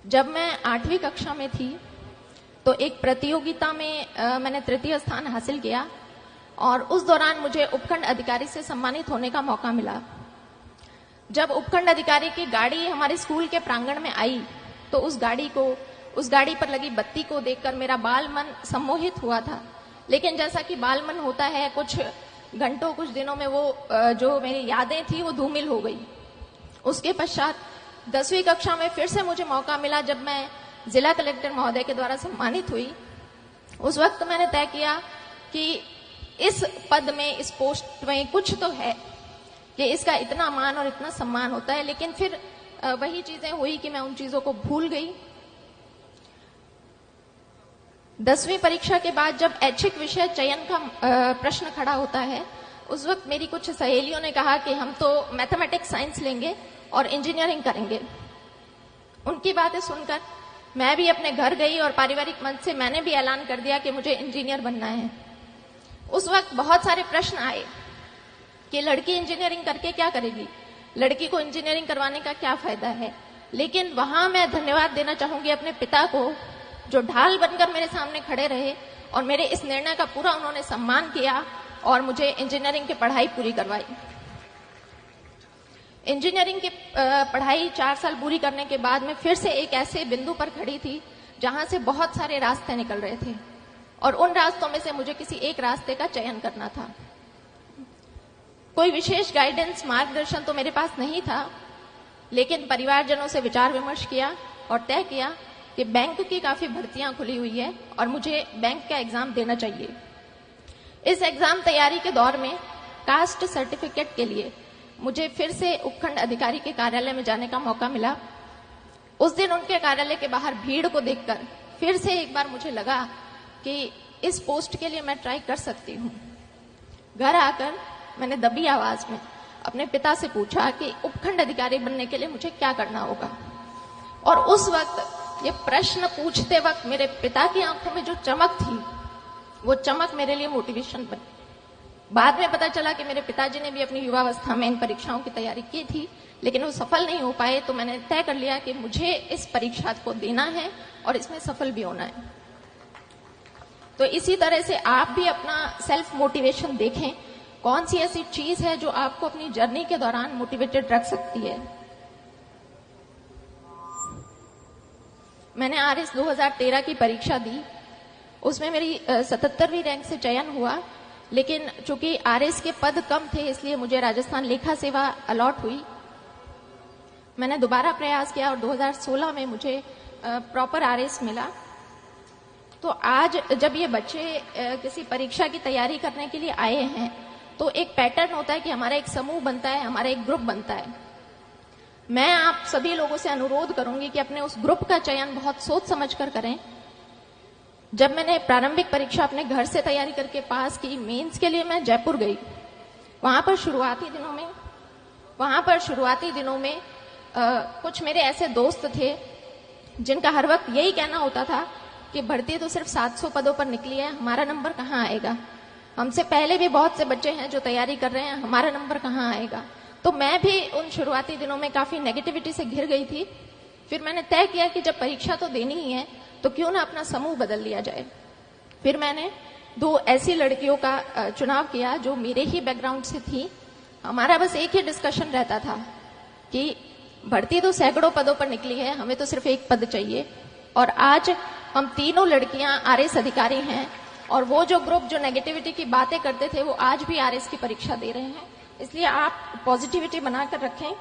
जब मैं 8वीं कक्षा में थी तो एक प्रतियोगिता में मैंने तृतीय स्थान हासिल किया और उस दौरान मुझे उपखंड अधिकारी से सम्मानित होने का मौका मिला। जब उपखंड अधिकारी की गाड़ी हमारे स्कूल के प्रांगण में आई तो उस गाड़ी पर लगी बत्ती को देखकर मेरा बाल मन सम्मोहित हुआ था। लेकिन जैसा कि बाल मन होता है, कुछ घंटों कुछ दिनों में वो जो मेरी यादें थी वो धूमिल हो गई। उसके पश्चात 10वीं कक्षा में फिर से मुझे मौका मिला जब मैं जिला कलेक्टर महोदय के द्वारा सम्मानित हुई। उस वक्त मैंने तय किया कि इस पद में, इस पोस्ट में कुछ तो है कि इसका इतना मान और इतना सम्मान होता है। लेकिन फिर वही चीजें हुई कि मैं उन चीजों को भूल गई। 10वीं परीक्षा के बाद जब ऐच्छिक विषय चयन का प्रश्न खड़ा होता है, उस वक्त मेरी कुछ सहेलियों ने कहा कि हम तो मैथमेटिक्स साइंस लेंगे और इंजीनियरिंग करेंगे। उनकी बातें सुनकर मैं भी अपने घर गई और पारिवारिक मंच से मैंने भी ऐलान कर दिया कि मुझे इंजीनियर बनना है। उस वक्त बहुत सारे प्रश्न आए कि लड़की इंजीनियरिंग करके क्या करेगी, लड़की को इंजीनियरिंग करवाने का क्या फायदा है। लेकिन वहां मैं धन्यवाद देना चाहूंगी अपने पिता को, जो ढाल बनकर मेरे सामने खड़े रहे और मेरे इस निर्णय का पूरा उन्होंने सम्मान किया और मुझे इंजीनियरिंग की पढ़ाई पूरी करवाई। इंजीनियरिंग की पढ़ाई 4 साल पूरी करने के बाद मैं फिर से एक ऐसे बिंदु पर खड़ी थी जहां से बहुत सारे रास्ते निकल रहे थे और उन रास्तों में से मुझे किसी एक रास्ते का चयन करना था। कोई विशेष गाइडेंस, मार्गदर्शन तो मेरे पास नहीं था, लेकिन परिवारजनों से विचार विमर्श किया और तय किया कि बैंक की काफी भर्तियां खुली हुई है और मुझे बैंक का एग्जाम देना चाहिए। इस एग्जाम तैयारी के दौर में कास्ट सर्टिफिकेट के लिए मुझे फिर से उपखंड अधिकारी के कार्यालय में जाने का मौका मिला। उस दिन उनके कार्यालय के बाहर भीड़ को देखकर फिर से एक बार मुझे लगा कि इस पोस्ट के लिए मैं ट्राई कर सकती हूँ। घर आकर मैंने दबी आवाज में अपने पिता से पूछा कि उपखंड अधिकारी बनने के लिए मुझे क्या करना होगा। और उस वक्त ये प्रश्न पूछते वक्त मेरे पिता की आंखों में जो चमक थी, वो चमक मेरे लिए मोटिवेशन बनी। बाद में पता चला कि मेरे पिताजी ने भी अपनी युवावस्था में इन परीक्षाओं की तैयारी की थी, लेकिन वो सफल नहीं हो पाए। तो मैंने तय कर लिया कि मुझे इस परीक्षा को देना है और इसमें सफल भी होना है। तो इसी तरह से आप भी अपना सेल्फ मोटिवेशन देखें, कौन सी ऐसी चीज है जो आपको अपनी जर्नी के दौरान मोटिवेटेड रख सकती है। मैंने आरएस 2013 की परीक्षा दी, उसमें मेरी 77वीं रैंक से चयन हुआ। लेकिन चूंकि आरएस के पद कम थे, इसलिए मुझे राजस्थान लेखा सेवा अलॉट हुई। मैंने दोबारा प्रयास किया और 2016 में मुझे प्रॉपर आरएस मिला। तो आज जब ये बच्चे किसी परीक्षा की तैयारी करने के लिए आए हैं, तो एक पैटर्न होता है कि हमारा एक समूह बनता है, हमारा एक ग्रुप बनता है। मैं आप सभी लोगों से अनुरोध करूंगी कि अपने उस ग्रुप का चयन बहुत सोच समझ कर करें। जब मैंने प्रारंभिक परीक्षा अपने घर से तैयारी करके पास की, मेंस के लिए मैं जयपुर गई। वहां पर शुरुआती दिनों में कुछ मेरे ऐसे दोस्त थे जिनका हर वक्त यही कहना होता था कि भर्ती तो सिर्फ 700 पदों पर निकली है, हमारा नंबर कहाँ आएगा। हमसे पहले भी बहुत से बच्चे हैं जो तैयारी कर रहे हैं, हमारा नंबर कहाँ आएगा। तो मैं भी उन शुरुआती दिनों में काफी नेगेटिविटी से घिर गई थी। फिर मैंने तय किया कि जब परीक्षा तो देनी ही है तो क्यों ना अपना समूह बदल लिया जाए। फिर मैंने 2 ऐसी लड़कियों का चुनाव किया जो मेरे ही बैकग्राउंड से थी। हमारा बस एक ही डिस्कशन रहता था कि भर्ती तो सैकड़ों पदों पर निकली है, हमें तो सिर्फ एक पद चाहिए। और आज हम तीनों लड़कियां आरएस अधिकारी हैं और वो जो ग्रुप जो नेगेटिविटी की बातें करते थे वो आज भी आरएस की परीक्षा दे रहे हैं। इसलिए आप पॉजिटिविटी बनाकर रखें